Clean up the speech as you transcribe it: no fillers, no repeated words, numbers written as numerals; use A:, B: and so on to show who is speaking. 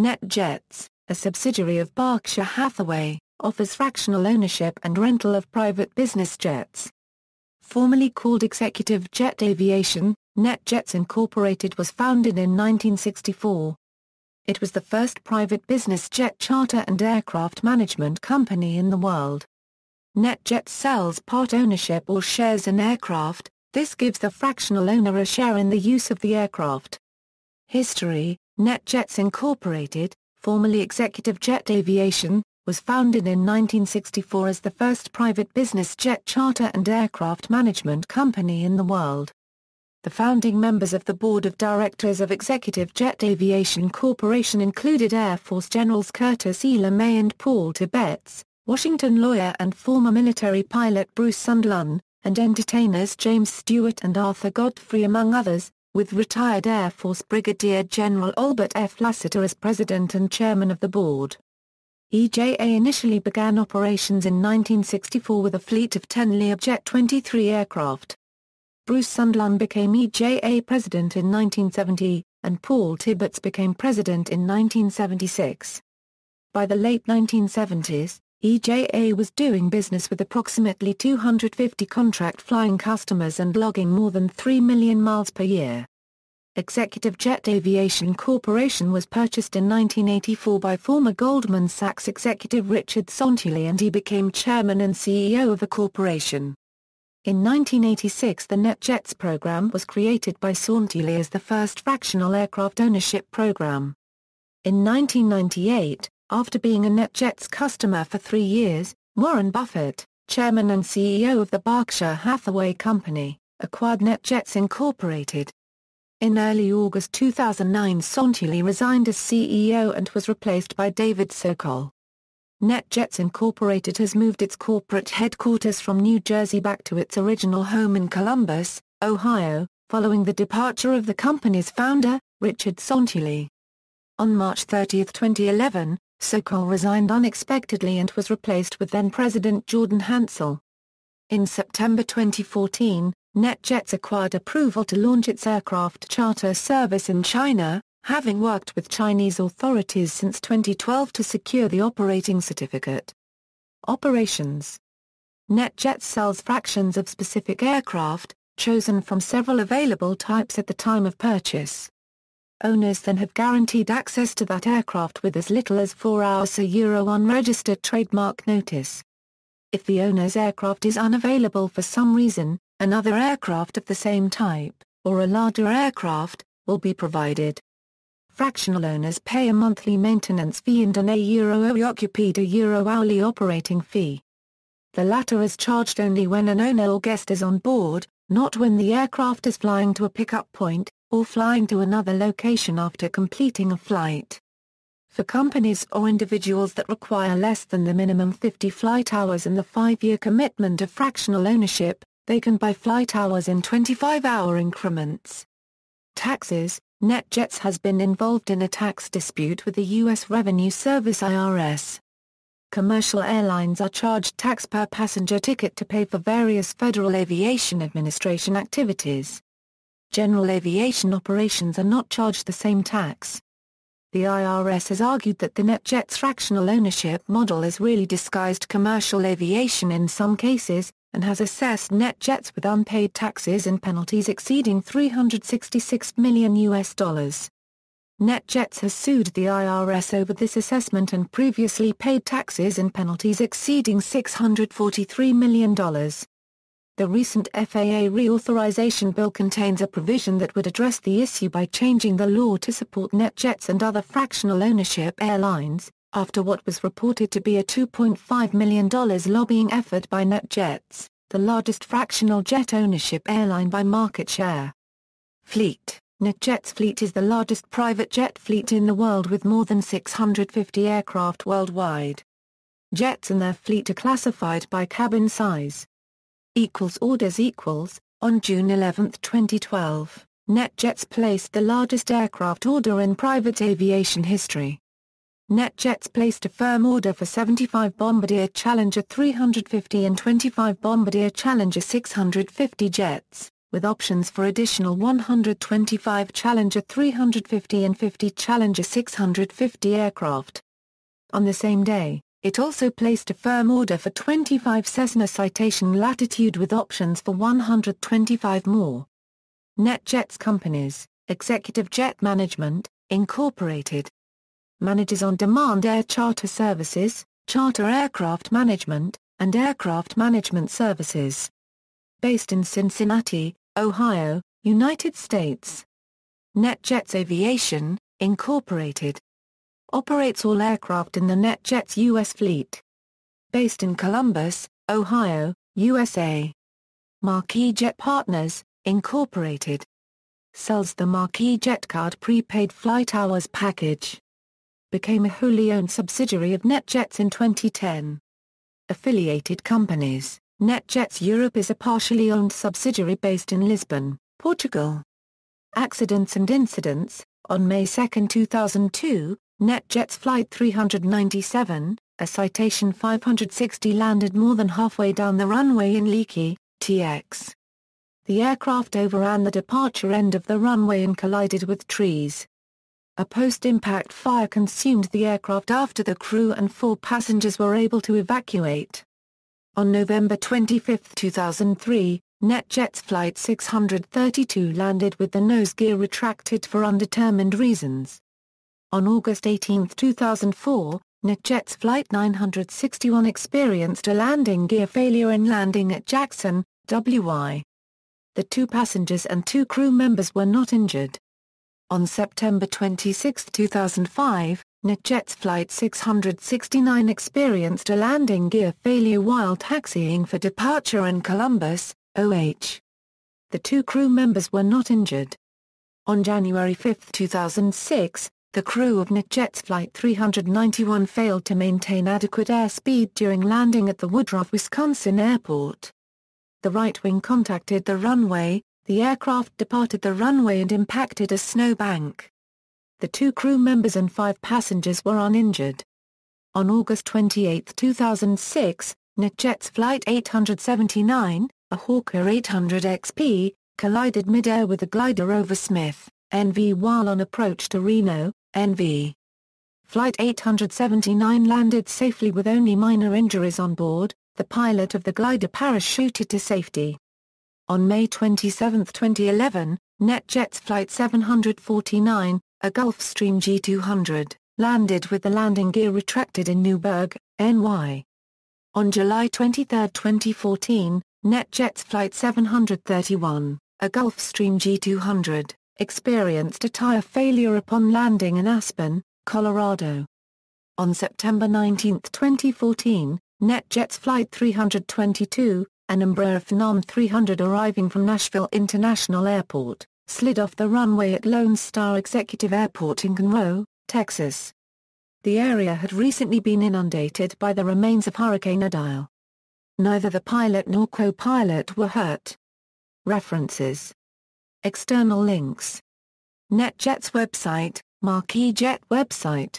A: NetJets, a subsidiary of Berkshire Hathaway, offers fractional ownership and rental of private business jets. Formerly called Executive Jet Aviation, NetJets Inc. was founded in 1964. It was the first private business jet charter and aircraft management company in the world. NetJets sells part ownership or shares in aircraft. This gives the fractional owner a share in the use of the aircraft. History: NetJets Inc., formerly Executive Jet Aviation, was founded in 1964 as the first private business jet charter and aircraft management company in the world. The founding members of the board of directors of Executive Jet Aviation Corporation included Air Force Generals Curtis E. LeMay and Paul Tibbetts, Washington lawyer and former military pilot Bruce Sunderland, and entertainers James Stewart and Arthur Godfrey among others, with retired Air Force Brigadier General Albert F. Lassiter as president and chairman of the board. EJA initially began operations in 1964 with a fleet of 10 Learjet 23 aircraft. Bruce Sunderland became EJA president in 1970, and Paul Tibbetts became president in 1976. By the late 1970s, EJA was doing business with approximately 250 contract flying customers and logging more than 3 million miles per year. Executive Jet Aviation Corporation was purchased in 1984 by former Goldman Sachs executive Richard Sontuli, and he became chairman and CEO of the corporation. In 1986 the NetJets program was created by Sontuli as the first fractional aircraft ownership program. In 1998, after being a NetJets customer for 3 years, Warren Buffett, chairman and CEO of the Berkshire Hathaway Company, acquired NetJets Inc. In early August 2009 Sontuli resigned as CEO and was replaced by David Sokol. NetJets Inc. has moved its corporate headquarters from New Jersey back to its original home in Columbus, Ohio, following the departure of the company's founder, Richard Sontuli. On March 30, 2011, Sokol resigned unexpectedly and was replaced with then-President Jordan Hansel. In September 2014, NetJets acquired approval to launch its aircraft charter service in China, having worked with Chinese authorities since 2012 to secure the operating certificate. Operations: NetJets sells fractions of specific aircraft, chosen from several available types at the time of purchase. Owners then have guaranteed access to that aircraft with as little as 4 hours unregistered trademark notice. If the owner's aircraft is unavailable for some reason, another aircraft of the same type, or a larger aircraft, will be provided. Fractional owners pay a monthly maintenance fee and an €hourly operating fee. The latter is charged only when an owner or guest is on board, not when the aircraft is flying to a pickup point, or flying to another location after completing a flight. For companies or individuals that require less than the minimum 50 flight hours and the 5-year commitment of fractional ownership, they can buy flight hours in 25-hour increments. Taxes: NetJets has been involved in a tax dispute with the U.S. Revenue Service (IRS). Commercial airlines are charged tax per passenger ticket to pay for various Federal Aviation Administration activities. General aviation operations are not charged the same tax. The IRS has argued that the NetJets fractional ownership model is really disguised commercial aviation in some cases, and has assessed NetJets with unpaid taxes and penalties exceeding $366 million. NetJets has sued the IRS over this assessment and previously paid taxes and penalties exceeding $643 million. The recent FAA reauthorization bill contains a provision that would address the issue by changing the law to support NetJets and other fractional ownership airlines, after what was reported to be a $2.5 million lobbying effort by NetJets, the largest fractional jet ownership airline by market share. Fleet: NetJets' fleet is the largest private jet fleet in the world with more than 650 aircraft worldwide. Jets and their fleet are classified by cabin size. Orders: On June 11, 2012, NetJets placed the largest aircraft order in private aviation history. NetJets placed a firm order for 75 Bombardier Challenger 350 and 25 Bombardier Challenger 650 jets. with options for additional 125 Challenger 350 and 50 Challenger 650 aircraft. On the same day, it also placed a firm order for 25 Cessna Citation Latitude with options for 125 more. NetJets Companies, Executive Jet Management, Incorporated. Manages on-demand air charter services, charter aircraft management, and aircraft management services. Based in Cincinnati, Ohio, United States. NetJets Aviation, Incorporated. Operates all aircraft in the NetJets U.S. fleet. Based in Columbus, Ohio, USA. Marquis Jet Partners, Incorporated. Sells the Marquis Jet Card prepaid flight hours package. Became a wholly owned subsidiary of NetJets in 2010. Affiliated companies. NetJets Europe is a partially owned subsidiary based in Lisbon, Portugal. Accidents and incidents. On May 2, 2002, NetJets Flight 397, a Citation 560 landed more than halfway down the runway in Leakey, TX. The aircraft overran the departure end of the runway and collided with trees. A post-impact fire consumed the aircraft after the crew and 4 passengers were able to evacuate. On November 25, 2003, NetJets Flight 632 landed with the nose gear retracted for undetermined reasons. On August 18, 2004, NetJets Flight 961 experienced a landing gear failure in landing at Jackson, WI. The 2 passengers and 2 crew members were not injured. On September 26, 2005, NetJets Flight 669 experienced a landing gear failure while taxiing for departure in Columbus, OH. The 2 crew members were not injured. On January 5, 2006, the crew of NetJets Flight 391 failed to maintain adequate airspeed during landing at the Woodruff, Wisconsin airport. The right wing contacted the runway, the aircraft departed the runway and impacted a snowbank. The 2 crew members and 5 passengers were uninjured. On August 28, 2006, NetJets Flight 879, a Hawker 800XP, collided mid-air with a glider over Smith, NV while on approach to Reno, NV. Flight 879 landed safely with only minor injuries on board. The pilot of the glider parachuted to safety. On May 27, 2011, NetJets Flight 749, a Gulfstream G200, landed with the landing gear retracted in Newburgh, NY. On July 23, 2014, NetJets Flight 731, a Gulfstream G200, experienced a tire failure upon landing in Aspen, Colorado. On September 19, 2014, NetJets Flight 322, an Embraer Phenom 300 arriving from Nashville International Airport, slid off the runway at Lone Star Executive Airport in Conroe, Texas. The area had recently been inundated by the remains of Hurricane Idile. Neither the pilot nor co-pilot were hurt. References. External links. NetJets website, Marquis Jet website.